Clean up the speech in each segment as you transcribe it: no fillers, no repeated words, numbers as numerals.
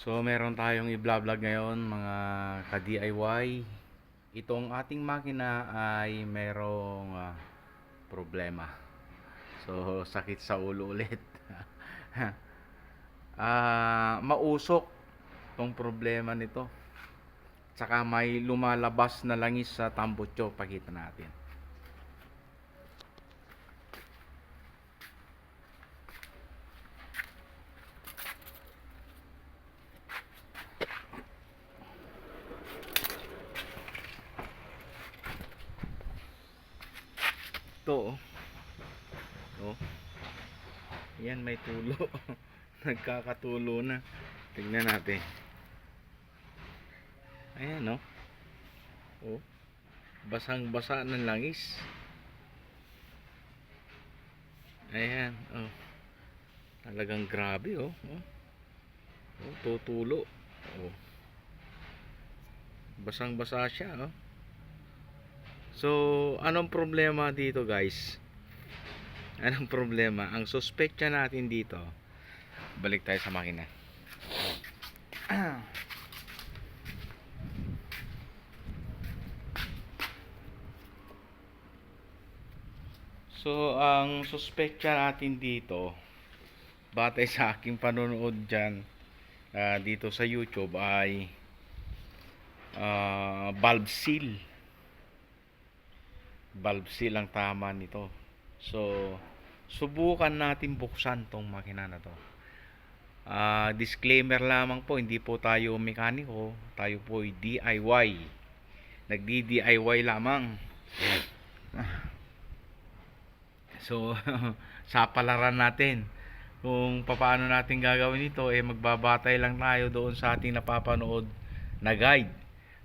So meron tayong i-vlog ngayon mga ka-DIY. Itong ating makina ay merong problema. So sakit sa ulo ulit. Mausok tong problema nito. Tsaka may lumalabas na langis sa tambutso, pakita natin. Ito oh. Yan, may tulo. Nagkakatulo na. Tingnan natin. Ayan oh. Oh. Basang-basa ng langis. Ayan oh. Talagang grabe oh. Oh, tutulo. Oh. Basang-basa siya oh. So, anong problema dito, guys? Anong problema? Ang suspectya natin dito. Balik tayo sa makina. So, ang suspectya natin dito, batay sa aking panonood dyan, dito sa YouTube ay valve seal. Valve seal ang tama nito. So, subukan natin buksan tong makina na to. Disclaimer lamang po, hindi po tayo mekaniko, tayo po ay DIY. Nagdi-DIY lamang. So, sa palaran natin kung paano natin gagawin ito, magbabatay lang tayo doon sa ating napapanood na guide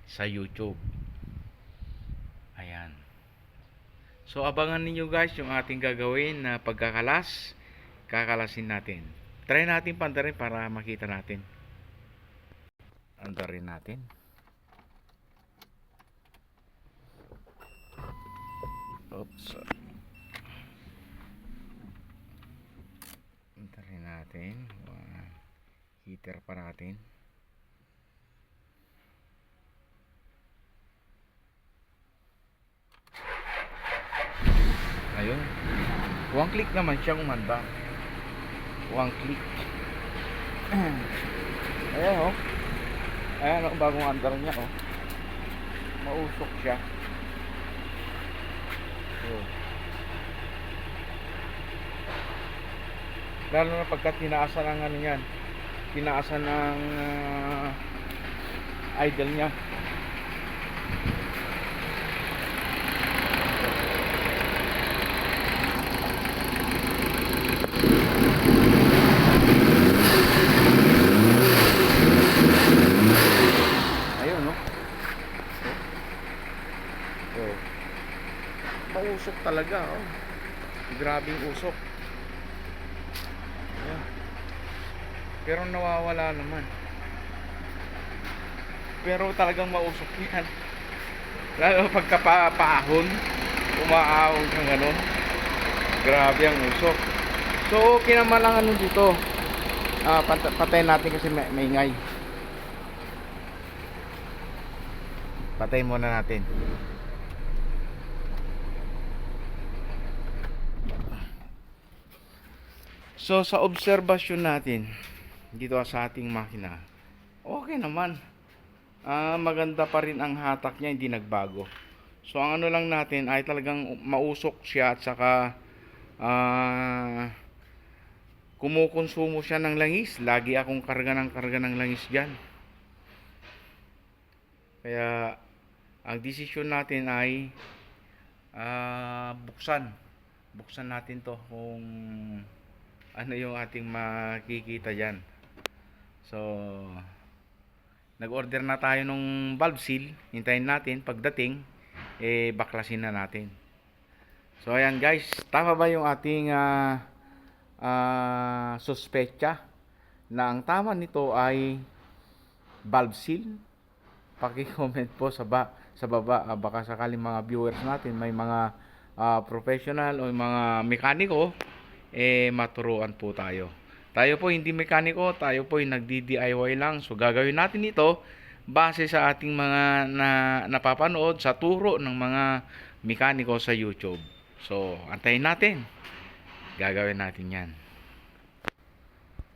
sa YouTube. Ayan. So, abangan ninyo guys yung ating gagawin na pagkakalas. Kakalasin natin. Try natin pandarin para makita natin. Andarin natin. Oops. Andarin natin. Heater pa natin. Ayun. One click naman siya umanda. One click. Ayan oh. Ayan oh, bagong andar niya oh. Mausok siya. Oh. Lalo na pagka tinaasan ng ano yan. Tinaasan ng idle niya. Mausok talaga oh. Grabing usok. Ayan. Pero nawawala naman. Pero talagang mausok yan. Lalo pagkapahon, umaahon ng gano'n. Grabe ang usok. So okay naman lang ano dito. Patayin natin kasi maingay. Patayin muna natin. So sa obserbasyon natin dito sa ating makina, okay naman. Maganda pa rin ang hatak niya, hindi nagbago. So ang ano lang natin ay talagang mausok siya at saka kumukonsumo siya ng langis. Lagi akong karga ng langis diyan. Kaya ang desisyon natin ay buksan natin to kung ano yung ating makikita dyan. So nag-order na tayo nung valve seal. Hintayin natin pagdating baklasin na natin. So ayan guys, tama ba yung ating suspetya na ang tama nito ay valve seal? Paki-comment po sa baba. Baka sakaling mga viewers natin may mga professional o mga mekaniko, maturuan po tayo. Tayo po hindi mekaniko, tayo po ay nagdi-DIY lang. So gagawin natin ito base sa ating mga napapanood sa turo ng mga mekaniko sa YouTube. So antayin natin. Gagawin natin 'yan.